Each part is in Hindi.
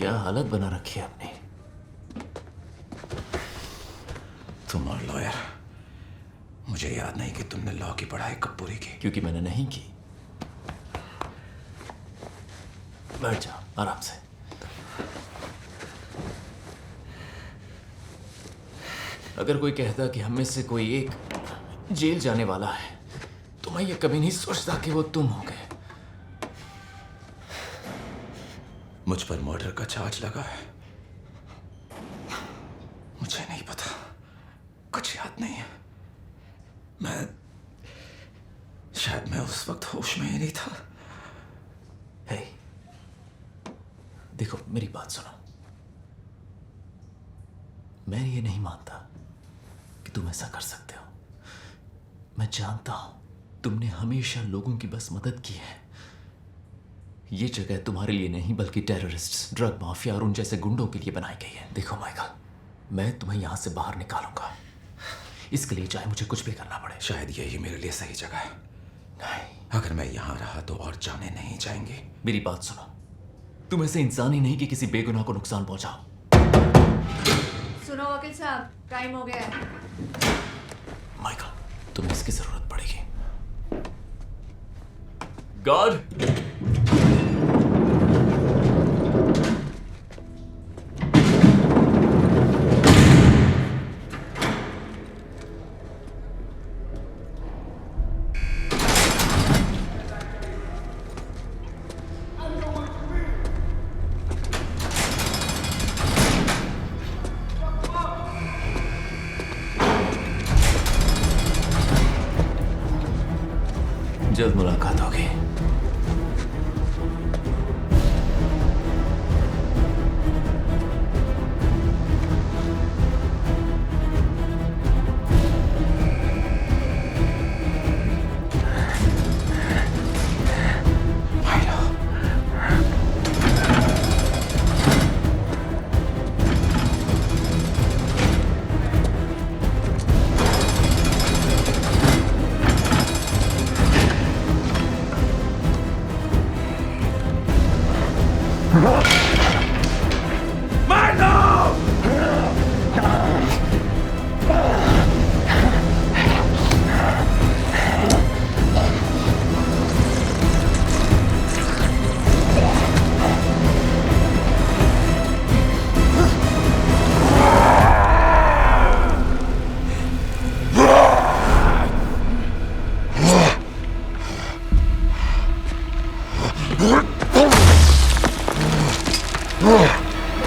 क्या हालत बना रखी है अपनी। तुम और लॉयर, मुझे याद नहीं कि तुमने लॉ की पढ़ाई कब पूरी की। क्योंकि मैंने नहीं की। बैठ जाओ आराम से। अगर कोई कहता कि हम में से कोई एक जेल जाने वाला है तो मैं ये कभी नहीं सोचता कि वो तुम होगे। मुझ पर मर्डर का चार्ज लगा है। मुझे नहीं पता, कुछ याद नहीं है। शायद मैं उस वक्त होश में ही नहीं था। हे, देखो मेरी बात सुनो। मैं ये नहीं मानता कि तुम ऐसा कर सकते हो। मैं जानता हूं तुमने हमेशा लोगों की बस मदद की है। ये जगह तुम्हारे लिए नहीं बल्कि टेररिस्ट, ड्रग माफिया और उन जैसे गुंडों के लिए बनाई गई है। देखो माइकल, मैं तुम्हें यहां से बाहर निकालूंगा, इसके लिए चाहे मुझे कुछ भी करना पड़े। शायद यही मेरे लिए सही जगह है। नहीं, अगर मैं यहां रहा तो और जाने नहीं जाएंगे। मेरी बात सुनो। तुम ऐसे इंसान ही नहीं कि किसी बेगुनाह को नुकसान पहुंचाओ। सुनो वकील साहब, टाइम हो गया है। माइकल, तुम्हें इसकी जरूरत पड़ेगी। गॉड, जल्द मुलाकात होगी।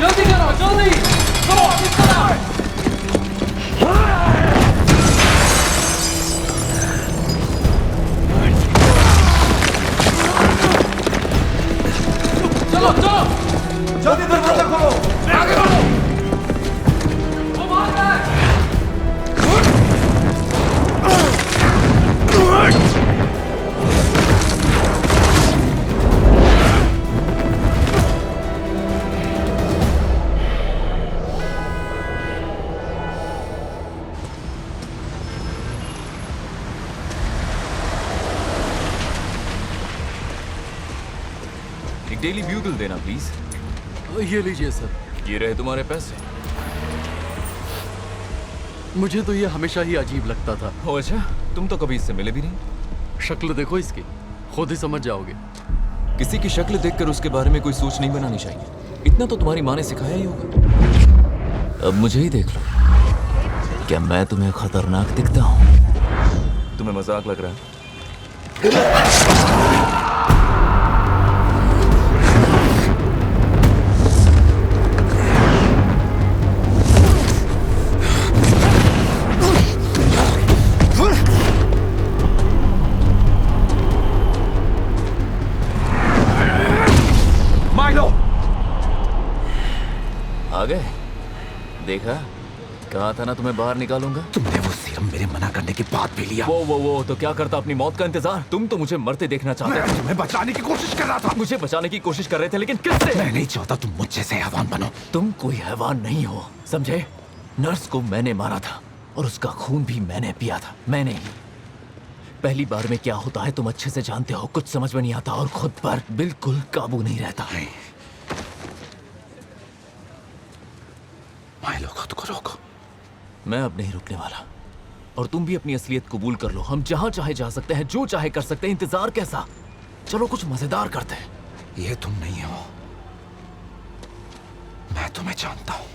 जल्दी करो, जल्दी करो, चलो चलो, जल्दी दरवाजा खोलो। आगे बढ़ो। वो मार रहा है। एक डेली ब्यूगल देना प्लीज। ये लीजिए सर। ये रहे तुम्हारे पैसे। मुझे तो ये हमेशा ही अजीब लगता था। हो अच्छा, तुम तो कभी इससे मिले भी नहीं। शक्ल देखो इसकी, खुद ही समझ जाओगे। किसी की शक्ल देखकर उसके बारे में कोई सोच नहीं बनानी चाहिए। इतना तो तुम्हारी माँ ने सिखाया ही होगा। अब मुझे ही देख लो, क्या मैं तुम्हें खतरनाक दिखता हूँ? तुम्हें मजाक लग रहा है? आ गए? देखा, कहा था ना तुम्हें बाहर निकालूंगा। तुमने वो सीरम मेरे मना करने के बाद भी लिया। वो तो क्या करता अपनी मौत का इंतजार? तुम तो मुझे मरते देखना चाहते थे। तुम्हें बचाने की कोशिश कर रहा था। मुझे बचाने की कोशिश कर रहे थे, लेकिन किससे? मैं नहीं चाहता तुम मुझ जैसे हैवान बनो। तुम कोई हैवान नहीं हो, समझे? नर्स को मैंने मारा था और उसका खून भी मैंने पिया था। मैंने ही। पहली बार में क्या होता है तुम अच्छे से जानते हो। कुछ समझ में नहीं आता और खुद पर बिल्कुल काबू नहीं रहता है। रोको। मैं अब नहीं रुकने वाला, और तुम भी अपनी असलियत कबूल कर लो। हम जहां चाहे जा सकते हैं, जो चाहे कर सकते हैं। इंतजार कैसा? चलो कुछ मजेदार करते हैं। ये तुम नहीं हो। मैं तुम्हें जानता हूं।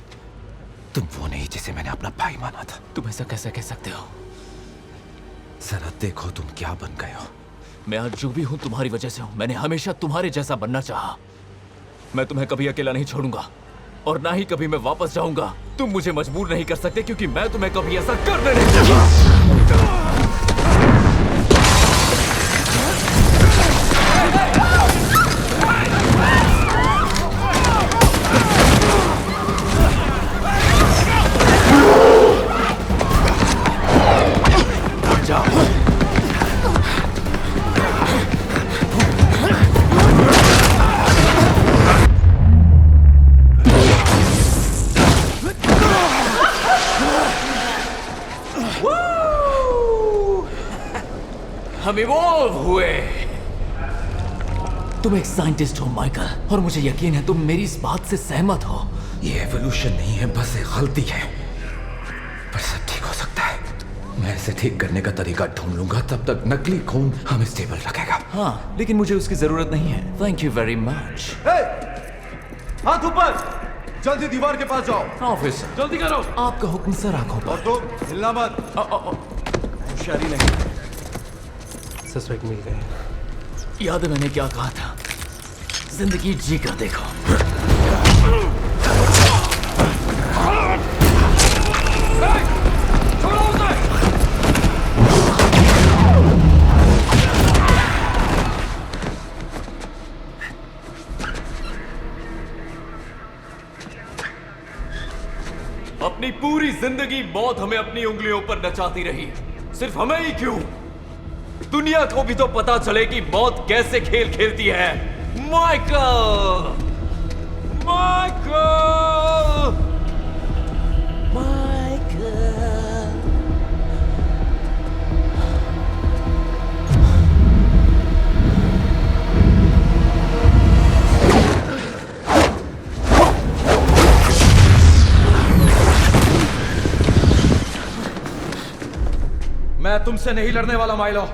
तुम वो नहीं जिसे मैंने अपना भाई माना था। तुम ऐसा कैसे कह सकते हो? जरा देखो तुम क्या बन गए हो। मैं आज जो भी हूं तुम्हारी वजह से हूं। मैंने हमेशा तुम्हारे जैसा बनना चाहा। मैं तुम्हें कभी अकेला नहीं छोड़ूंगा, और ना ही कभी मैं वापस जाऊंगा। तुम मुझे मजबूर नहीं कर सकते, क्योंकि मैं तुम्हें कभी ऐसा करने नहीं दूंगा। हम इवॉल्व हुए। तुम एक साइंटिस्ट हो माइकल, और मुझे यकीन है तुम मेरी इस बात से सहमत हो। ये एवोल्यूशन नहीं है, बस एक गलती है। पर सब ठीक हो सकता है। मैं इसे ठीक करने का तरीका ढूंढ लूंगा। तब तक नकली खून हमें स्टेबल रखेगा। हाँ, लेकिन मुझे उसकी जरूरत नहीं है। Thank you very much. हाथ ऊपर, जल्दी दीवार के पास जाओ। ऑफिसर, जल्दी करो। आपका हुक्म सर आंखों और पर। तुम हिलना मत। होशियारी नहीं, सस्पेक्ट मिल गए। याद है मैंने क्या कहा था? जिंदगी जी कर देखो। अपनी पूरी जिंदगी मौत हमें अपनी उंगलियों पर नचाती रही। सिर्फ हमें ही क्यों, दुनिया को भी तो पता चले कि मौत कैसे खेल खेलती है। Michael, Michael, Michael. मैं तुमसे नहीं लड़ने वाला माइलो।